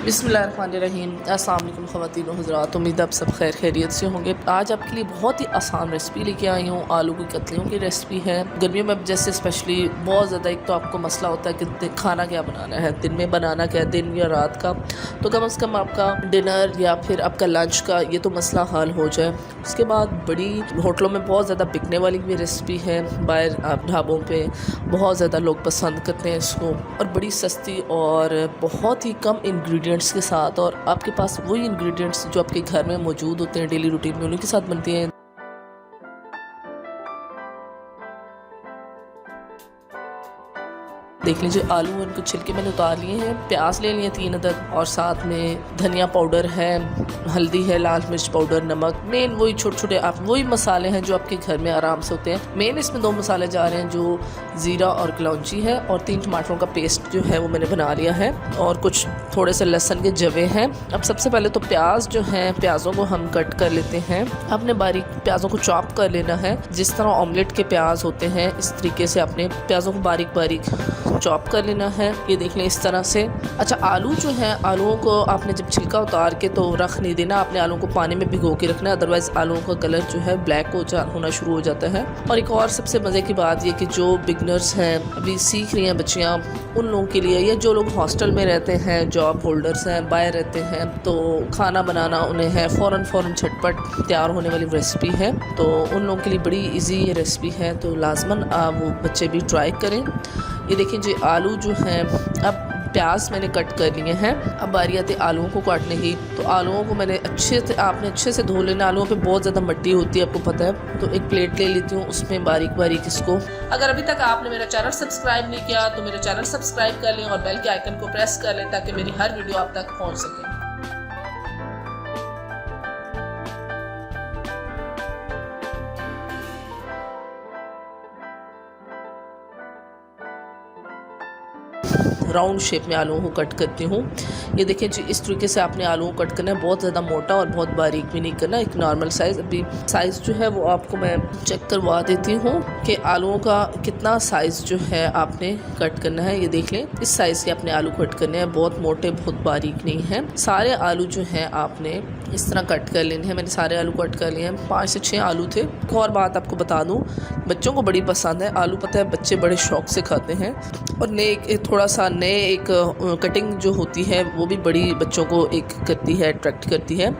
बिस्मिल्लाहिर्रहमानिर्रहीम। अस्सलाम वालेकुम ख़वातीन व हज़रात, उम्मीद आप सब खैर खैरियत से होंगे। आज आपके लिए बहुत ही आसान रेसिपी लेके आई हूँ। आलू की कतलियों की रेसिपी है। गर्मियों में जैसे स्पेशली बहुत ज़्यादा एक तो आपको मसला होता है कि खाना क्या बनाना है, दिन में बनाना क्या है, दिन या रात का। तो कम से कम आपका डिनर या फिर आपका लंच का ये तो मसला हल हो जाए। उसके बाद बड़ी होटलों में बहुत ज़्यादा बिकने वाली भी रेसिपी है। बाहर आप ढाबों पे बहुत ज़्यादा लोग पसंद करते हैं इसको, और बड़ी सस्ती और बहुत ही कम इंग्रेडिएंट्स के साथ, और आपके पास वही इंग्रेडिएंट्स जो आपके घर में मौजूद होते हैं डेली रूटीन में, उन्हीं के साथ बनती हैं। देख लीजिए, आलू उनको छिलके मैंने उतार लिए हैं। प्याज ले लिए 3 अदद, और साथ में धनिया पाउडर है, हल्दी है, लाल मिर्च पाउडर, नमक। मेन वही छोटे छोटे आप वही मसाले हैं जो आपके घर में आराम से होते हैं। मेन इसमें 2 मसाले जा रहे हैं जो ज़ीरा और कलौंजी है, और 3 टमाटरों का पेस्ट जो है वो मैंने बना लिया है, और कुछ थोड़े से लहसुन के जवे हैं। अब सबसे पहले तो प्याज जो है, प्याज़ों को हम कट कर लेते हैं। आपने बारीक प्याज़ों को चॉप कर लेना है, जिस तरह ऑमलेट के प्याज होते हैं इस तरीके से अपने प्याज़ों को बारीक बारीक चॉप कर लेना है। ये देख लें इस तरह से। अच्छा, आलू जो है, आलूओं को आपने जब छिलका उतार के तो रख नहीं देना, आपने आलूओं को पानी में भिगो के रखना है, अदरवाइज आलूओं का कलर जो है ब्लैक होना शुरू हो जाता है। और एक और सबसे मज़े की बात ये कि जो बिगनर्स हैं, अभी सीख रही हैं बच्चियाँ, उन लोगों के लिए, या जो लोग हॉस्टल में रहते हैं, जॉब होल्डर्स हैं, बाहर रहते हैं, तो खाना बनाना उन्हें है फ़ौरन झटपट तैयार होने वाली रेसिपी है। तो उन लोगों के लिए बड़ी ईजी ये रेसिपी है, तो लाजमन वो बच्चे भी ट्राई करें। ये देखिए जी, आलू जो हैं, अब प्याज मैंने कट कर लिए हैं। अब बारी आती है आलूओं को काटने की। तो आलूओं को मैंने आपने अच्छे से धो लेना। आलूओं पे बहुत ज़्यादा मिट्टी होती है, आपको पता है। तो एक प्लेट ले लेती हूँ, उसमें बारीक बारीक इसको। अगर अभी तक आपने मेरा चैनल सब्सक्राइब नहीं किया तो मेरा चैनल सब्सक्राइब कर लें और बेल के आइकन को प्रेस कर लें, ताकि मेरी हर वीडियो आप तक पहुँच सके। राउंड शेप में आलूओं को कट करती हूँ। ये देखिए जी, इस तरीके से आपने आलूओं को कट करना है। बहुत ज़्यादा मोटा और बहुत बारीक भी नहीं करना, एक नॉर्मल साइज़। अभी साइज़ जो है वो आपको मैं चेक करवा देती हूँ कि आलूओं का कितना साइज़ जो है आपने कट करना है। ये देख लें, इस साइज़ के अपने आलू कट करने हैं, बहुत मोटे बहुत बारीक नहीं है। सारे आलू जो हैं आपने इस तरह कट कर लेने हैं। मैंने सारे आलू कट कर लिए हैं। 5 से 6 आलू थे। एक और बात आपको बता दूँ, बच्चों को बड़ी पसंद है आलू, पता है, बच्चे बड़े शौक से खाते हैं। और नए थोड़ा सा नए एक कटिंग जो होती है वो भी बड़ी बच्चों को एक करती है, अट्रैक्ट करती है।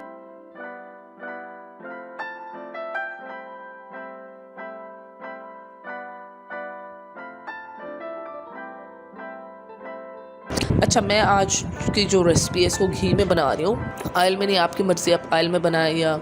अच्छा, मैं आज की जो रेसिपी है इसको घी में बना रही हूँ। ऑयल में नहीं, आपकी मर्ज़ी, आप ऑयल में बनाएं या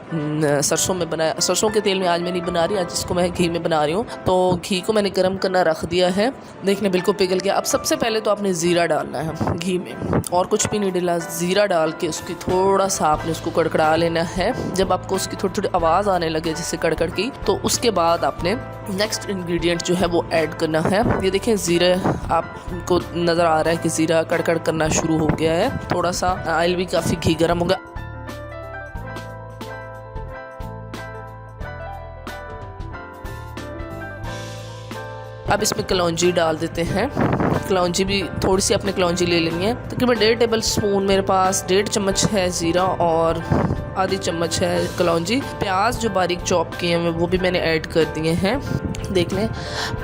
सरसों में बनाएं। सरसों के तेल में आज मैं नहीं बना रही, आज इसको मैं घी में बना रही हूँ। तो घी को मैंने गर्म करना रख दिया है। देखने बिल्कुल पिघल गया। अब सबसे पहले तो आपने ज़ीरा डालना है घी में, और कुछ भी नहीं डाला। ज़ीरा डाल के उसकी थोड़ा सा आपने उसको कड़कड़ा लेना है। जब आपको उसकी थोड़ी थोड़ी आवाज़ आने लगे जैसे कड़कड़ की, तो उसके बाद आपने नेक्स्ट इंग्रेडिएंट जो है वो ऐड करना है। ये देखें, ज़ीरा आपको नज़र आ रहा है कि ज़ीरा कड़कड़ करना शुरू हो गया है। थोड़ा सा ऑयल भी काफ़ी घी गर्म हो गया। अब इसमें कलौंजी डाल देते हैं। कलौंजी भी थोड़ी सी अपने कलौंजी ले लेनी है। तकरीबन 1.5 टेबल स्पून मेरे पास, 1.5 चम्मच है ज़ीरा और आधी चम्मच है कलौंजी। प्याज जो बारीक चॉप किए हैं वो भी मैंने ऐड कर दिए हैं। देख लें,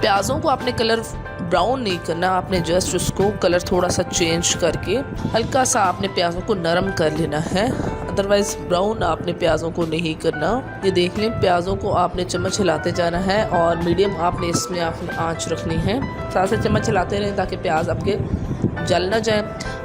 प्याज़ों को आपने कलर ब्राउन नहीं करना, आपने जस्ट उसको कलर थोड़ा सा चेंज करके हल्का सा आपने प्याज़ों को नरम कर लेना है, अदरवाइज़ ब्राउन आपने प्याज़ों को नहीं करना। ये देख लें, प्याज़ों को आपने चम्मच हिलाते जाना है, और मीडियम आपने इसमें आपने आँच रखनी है। साथ से चम्मच हिलाते रहें ताकि प्याज आपके जल ना जाए।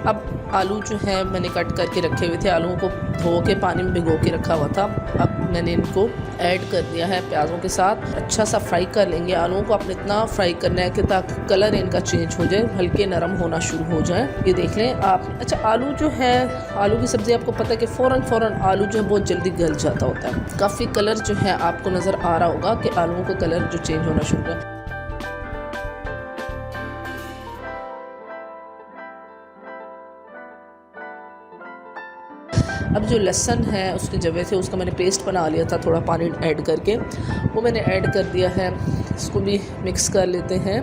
अब आलू जो है मैंने कट करके रखे हुए थे, आलूओं को धो के पानी में भिगो के रखा हुआ था। अब मैंने इनको ऐड कर दिया है प्याज़ों के साथ। अच्छा सा फ्राई कर लेंगे। आलूओं को आपने इतना फ्राई करना है कि ताकि कलर इनका चेंज हो जाए, हल्के नरम होना शुरू हो जाए। ये देख लें आप। अच्छा, आलू जो है, आलू की सब्ज़ी आपको पता है कि फ़ौरन आलू जो है बहुत जल्दी गल जाता होता है। काफ़ी कलर जो है आपको नज़र आ रहा होगा कि आलूओं का कलर जो चेंज होना शुरू है। अब जो लहसुन है उसके जवे थे, उसका मैंने पेस्ट बना लिया था थोड़ा पानी ऐड करके, वो मैंने ऐड कर दिया है। इसको भी मिक्स कर लेते हैं।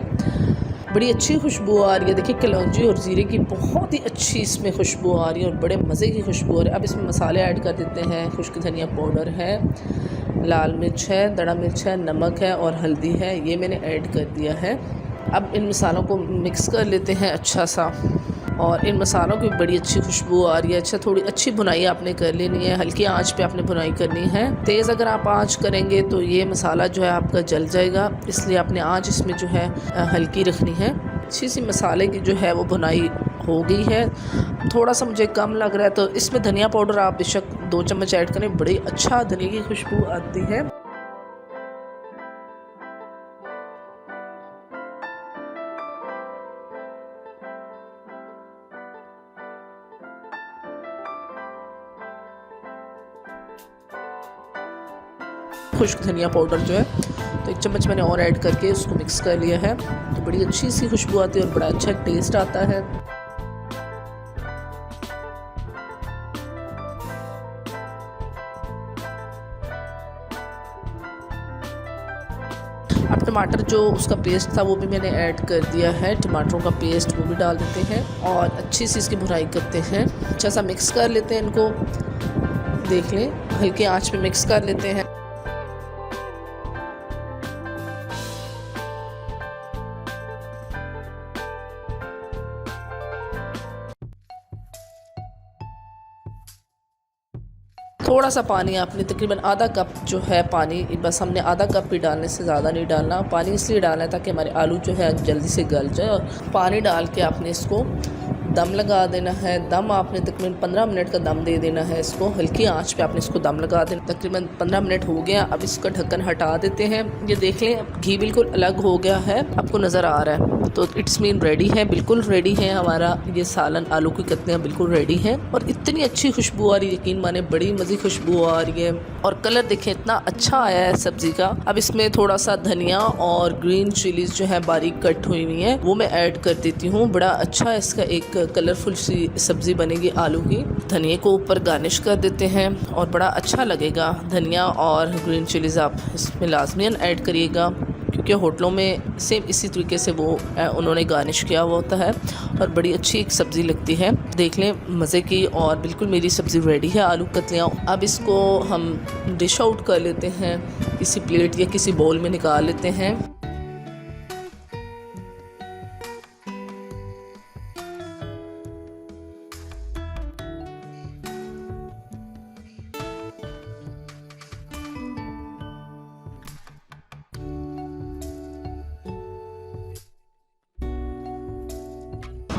बड़ी अच्छी खुशबू आ रही है। देखिए कलौंजी और ज़ीरे की बहुत ही अच्छी इसमें खुशबू आ रही है और बड़े मज़े की खुशबू आ रही है। अब इसमें मसाले ऐड कर देते हैं। खुश्क धनिया पाउडर है, लाल मिर्च है, दड़ा मिर्च है, नमक है और हल्दी है, ये मैंने ऐड कर दिया है। अब इन मसालों को मिक्स कर लेते हैं अच्छा सा, और इन मसालों की बड़ी अच्छी खुशबू आ रही है। अच्छा, थोड़ी अच्छी भुनाई आपने कर लेनी है, हल्की आंच पे आपने भुनाई करनी है। तेज़ अगर आप आंच करेंगे तो ये मसाला जो है आपका जल जाएगा, इसलिए आपने आंच इसमें जो है हल्की रखनी है। अच्छी सी मसाले की जो है वो भुनाई हो गई है। थोड़ा सा मुझे कम लग रहा है तो इसमें धनिया पाउडर आप बेशक 2 चम्मच ऐड करें, बड़ी अच्छा धनिया की खुशबू आती है। खुश्क धनिया पाउडर जो है तो 1 चम्मच मैंने और ऐड करके उसको मिक्स कर लिया है, तो बड़ी अच्छी सी खुशबू आती है और बड़ा अच्छा टेस्ट आता है। अब टमाटर जो उसका पेस्ट था वो भी मैंने ऐड कर दिया है, टमाटरों का पेस्ट वो भी डाल देते हैं और अच्छी सी इसकी भुनाई करते हैं। अच्छा सा मिक्स कर लेते हैं इनको, देख लें हल्के आंच पे मिक्स कर लेते हैं। थोड़ा सा पानी आपने तकरीबन आधा कप जो है पानी, बस हमने आधा कप ही डालने से ज़्यादा नहीं डालना। पानी इसलिए डालना है ताकि हमारे आलू जो है जल्दी से गल जाए। और पानी डाल के आपने इसको दम लगा देना है। दम आपने तकरीबन 15 मिनट का दम दे देना है इसको, हल्की आंच पे आपने इसको दम लगा देना। तकरीबन 15 मिनट हो गया, अब इसका ढक्कन हटा देते हैं। ये देख लें अब घी बिल्कुल अलग हो गया है, आपको नज़र आ रहा है, तो इट्स मीन रेडी है, बिल्कुल रेडी है हमारा ये सालन। आलू की कतलियाँ बिल्कुल रेडी हैं और इतनी अच्छी खुशबू आ रही है, यकीन माने बड़ी मज़े खुशबू आ रही है। और कलर देखें इतना अच्छा आया है सब्ज़ी का। अब इसमें थोड़ा सा धनिया और ग्रीन चिलीज़ जो है बारीक कट हुई हुई हैं वो मैं ऐड कर देती हूँ। बड़ा अच्छा इसका एक कलरफुल सी सब्ज़ी बनेगी आलू की। धनिया को ऊपर गार्निश कर देते हैं और बड़ा अच्छा लगेगा। धनिया और ग्रीन चिलीज़ आप इसमें लाजमियन ऐड करिएगा, क्योंकि होटलों में सेम इसी तरीके से वो उन्होंने गार्निश किया हुआ होता है और बड़ी अच्छी एक सब्ज़ी लगती है। देख लें मज़े की, और बिल्कुल मेरी सब्ज़ी रेडी है आलू कतलियाँ। अब इसको हम डिश आउट कर लेते हैं, किसी प्लेट या किसी बाउल में निकाल लेते हैं।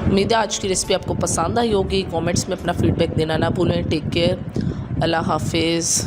उम्मीद है आज की रेसिपी आपको पसंद आई होगी। कमेंट्स में अपना फीडबैक देना ना भूलें। टेक केयर, अल्लाह हाफिज़।